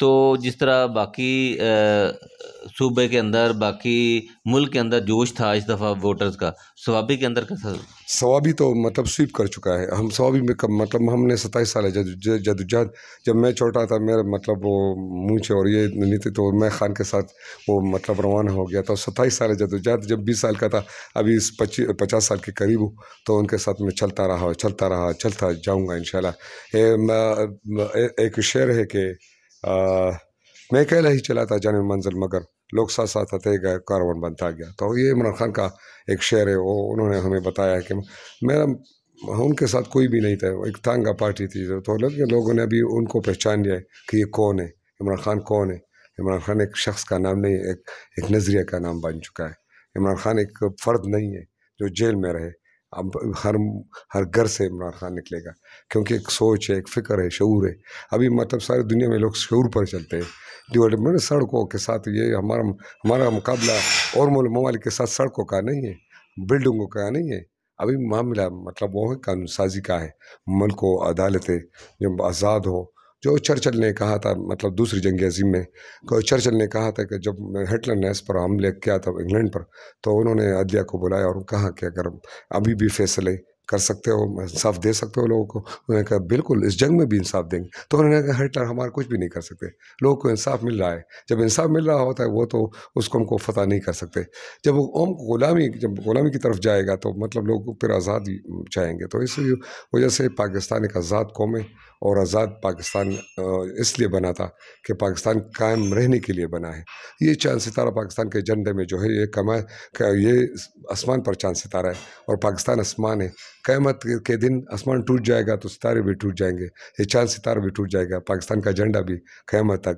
تو جس طرح باقی صوبے کے اندر، باقی ملک کے اندر جوش تھا اس دفعہ ووٹرز کا، سوابی کے اندر کیسا؟ سوابی تو مطلب سویپ کر چکا ہے. ہم سوابی میں مطلب ہم نے 27 سال ہے جدوجہد. جب میں چھوٹا تھا میرا مطلب وہ مونچھے اور یہ نہیں تھے تو میں خان کے ساتھ وہ مطلب روانہ ہو گیا. تو 27 سال ہے جدوجہد. جب 20 سال کا تھا، ابھی اس 50 سال کے قریب ہوں، تو ان کے ساتھ میں چلتا جاؤں گا انشاءاللہ. ایک شعر ہے کہ میں اکیلا ہی چلا تھا جانب منزل مگر لوگ ساتھ ساتھ آتے گئے کاروان بنتا گیا. تو یہ عمران خان کا ایک شعر ہے. وہ انہوں نے ہمیں بتایا ہے کہ میرا ان کے ساتھ کوئی بھی نہیں تھا. ایک تانگا پارٹی تھی تو لوگوں نے ابھی ان کو پہچان لیا ہے کہ یہ کون ہے، عمران خان کون ہے. عمران خان ایک شخص کا نام نہیں، ایک نظریہ کا نام بن چکا ہے. عمران خان ایک فرد نہیں ہے جو جیل میں رہے. اب ہر گھر سے عمران خان نکلے گا، کیونکہ ایک سوچ ہے، ایک فکر ہے، شعور ہے. ابھی مطلب ساری دنیا میں لوگ شعور پر چلتے ہیں. ڈیولپمنٹ سڑکوں کے ساتھ یہ ہمارا مقابلہ اور ممالک کے ساتھ سڑکوں کا نہیں ہے، بلڈنگوں کا نہیں ہے. ابھی معاملہ مطلب وہ ہے قانون سازی کا ہے. ملک و عدالتیں جب آزاد ہو، جو چرچل نے کہا تھا مطلب دوسری جنگ عظیم میں، چرچل نے کہا تھا کہ جب ہٹلر نے اس پر حملے کیا تھا انگلینڈ پر، تو انہوں نے عدلیہ کو بلایا اور کہا کہ اگر ابھی بھی فیصلے کر سکتے ہو، انصاف دے سکتے ہو لوگوں کو. انہوں نے کہا بالکل اس جنگ میں بھی انصاف دیں گے. تو انہوں نے کہا ہٹلر ہمارا کچھ بھی نہیں کر سکتے، لوگوں کو انصاف مل رہا ہے. جب انصاف مل رہا ہوتا ہے وہ تو اس کو ہم کو فتح نہیں کر سکتے. جب وہ غلامی کی طرف جائے گا تو مطلب لوگ پھر آزادی چاہیں گے. تو اس وجہ سے پاکستان ایک آزاد قوم ہے، اور آزاد پاکستان اس لیے بنا تھا کہ پاکستان قائم رہنے کے لیے بنا ہے. یہ چاند ستارہ پاکستان کے جھنڈے میں جو ہے یہ آسمان پر چاند ستارہ ہے، اور پاکستان آسمان ہے. قیامت کے دن آسمان ٹوٹ جائے گا تو ستارے بھی ٹوٹ جائیں گے، یہ چاند ستارہ بھی ٹوٹ جائے گا. پاکستان کا جھنڈا بھی قیامت تک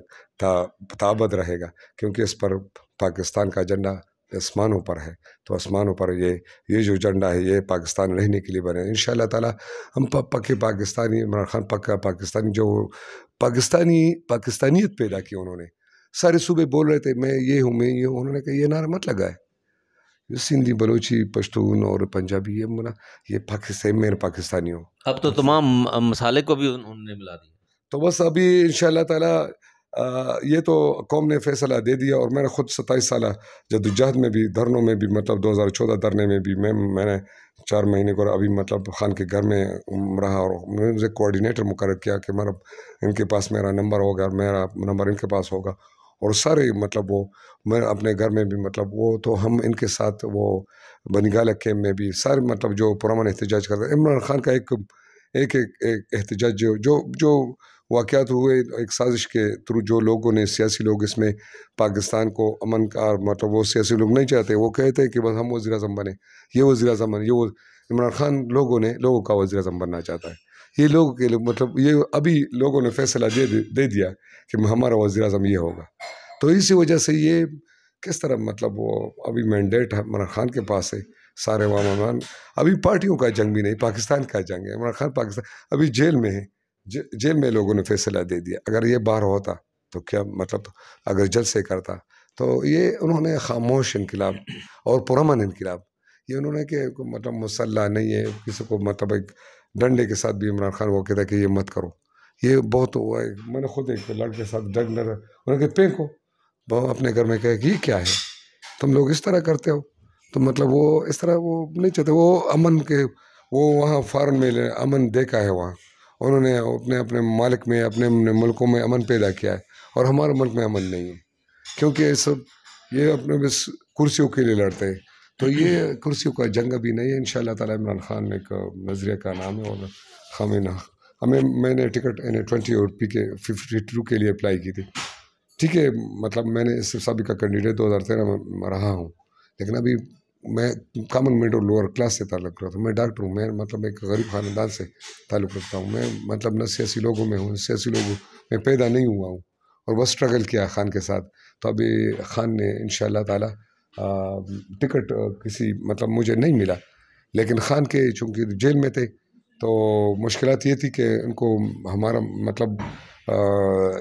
تابد رہے گا، کیونکہ اس پر پاکستان کا جھنڈا آسمانوں پر ہے. تو آسمانوں پر یہ جو جھنڈا ہے یہ پاکستان رہنے کے لیے بنے. انشاءاللہ تعالی ہم پکے پاکستانی. عمران خان پکا پاکستانی، جو پاکستانیت پیدا کی انہوں نے. سارے صوبے بول رہے تھے میں یہ ہوں، میں یہ ہوں. انہوں نے کہا یہ نعرہ مت لگائے. سندھی، بلوچی، پشتون اور پنجابی، یہ پاکستان میرے پاکستانی ہو. اب تو تمام مسالے کو بھی انہوں نے ملا دیا. تو بس ابھی انشاءاللہ تعالی یہ تو قوم نے فیصلہ دے دیا. اور میں نے خود 27 سالہ جدوجہد میں بھی، دھرنوں میں بھی، مطلب 2014 دھرنے میں بھی میں نے 4 مہینے کو ابھی مطلب خان کے گھر میں رہا، اور مجھے کوآرڈینیٹر مقرر کیا کہ ان کے پاس میرا نمبر ہوگا، میرا نمبر ان کے پاس ہوگا. اور سارے مطلب وہ میں اپنے گھر میں بھی مطلب وہ تو ہم ان کے ساتھ وہ بنگالہ کیمپ میں بھی سارے مطلب جو پرامن احتجاج کرتے ہیں. عمران خان کا ایک احتجاج جو واقعات ہوئے ایک سازش کے تھرو، جو لوگوں نے سیاسی لوگ اس میں پاکستان کو امن کا مطلب وہ سیاسی لوگ نہیں چاہتے. وہ کہتے ہیں کہ بس ہم وزیر اعظم بنے، یہ وزیر اعظم بنے، یہ عمران خان لوگوں کا وزیر اعظم بننا چاہتا ہے. یہ لوگوں کے مطلب یہ ابھی لوگوں نے فیصلہ دے دیا کہ ہمارا وزیر اعظم یہ ہوگا. تو اسی وجہ سے یہ کس طرح مطلب وہ ابھی مینڈیٹ عمران خان کے پاس ہے. سارے عوام ابھی پارٹیوں کا جنگ بھی نہیں، پاکستان کا جنگ ہے. عمران خان پاکستان ابھی جیل میں ہے. جیل میں لوگوں نے فیصلہ دے دیا. اگر یہ باہر ہوتا تو کیا مطلب، اگر جلد سے کرتا تو یہ انہوں نے خاموش انقلاب اور پرامن انقلاب، یہ انہوں نے کہ مطلب مسلح نہیں ہے کسی کو، مطلب ایک ڈنڈے کے ساتھ بھی عمران خان وہ کہتا ہے کہ یہ مت کرو. یہ بہت ہوا ہے. میں نے خود ایک لڑکے کے ساتھ انہوں نے کہ پھینکو اپنے گھر میں، کہا کہ یہ کیا ہے، تم لوگ اس طرح کرتے ہو. تو مطلب وہ اس طرح وہ نہیں چاہتے. وہ امن کے وہ وہاں فارن میں امن دیکھا ہے. وہاں انہوں نے اپنے مالک میں، اپنے ملکوں میں امن پیدا کیا ہے، اور ہمارے ملک میں امن نہیں ہے، کیونکہ یہ اپنے بس کرسیوں کے لیے لڑتے ہیں. تو یہ کرسیوں کا جنگ بھی نہیں ہے. انشاءاللہ تعالی عمران خان ایک نظریہ کا نام ہے. اور میں نے ٹکٹ N20 اور PK52 کے لیے اپلائی کی تھی. ٹھیک ہے، مطلب میں نے اس سے سابقہ کینڈیڈیٹ 2013 میں رہا ہوں، لیکن ابھی میں کامن میڈل لوور کلاس سے تعلق رکھتا ہوں. میں ڈاکٹر ہوں. میں مطلب ایک غریب خاندان سے تعلق رکھتا ہوں. میں مطلب نہ سیاسی لوگوں میں ہوں، سیاسی لوگوں میں پیدا نہیں ہوا ہوں، اور بس اسٹرگل کیا خان کے ساتھ. تو ابھی خان نے انشاءاللہ تعالی ٹکٹ کسی مطلب مجھے نہیں ملا، لیکن خان کے چونکہ جیل میں تھے تو مشکلات یہ تھی کہ ان کو ہمارا مطلب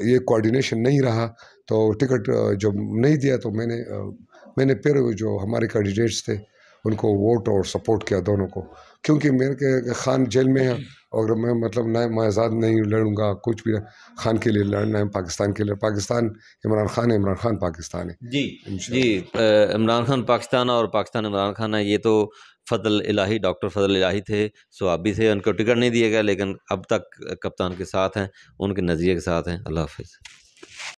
یہ کوآرڈینیشن نہیں رہا. تو ٹکٹ جب نہیں دیا تو میں نے پھر جو ہمارے کینڈیڈیٹس تھے ان کو ووٹ اور سپورٹ کیا دونوں کو، کیونکہ میرے کہ خان جیل میں ہے اور میں مطلب میں آزاد نہیں لڑوں گا کچھ بھی، خان کے لیے لڑنا ہے، پاکستان کے لیے، پاکستان عمران خان ہے، عمران خان پاکستان ہے جی انشاءاللہ۔ جی، عمران خان پاکستان اور پاکستان عمران خان ہے، یہ تو فضل الہی، ڈاکٹر فضل الہی تھے، سوابی تھے، ان کو ٹکٹ نہیں دیا گیا، لیکن اب تک کپتان کے ساتھ ہیں، ان کے نظریے کے ساتھ ہیں۔ اللہ حافظ۔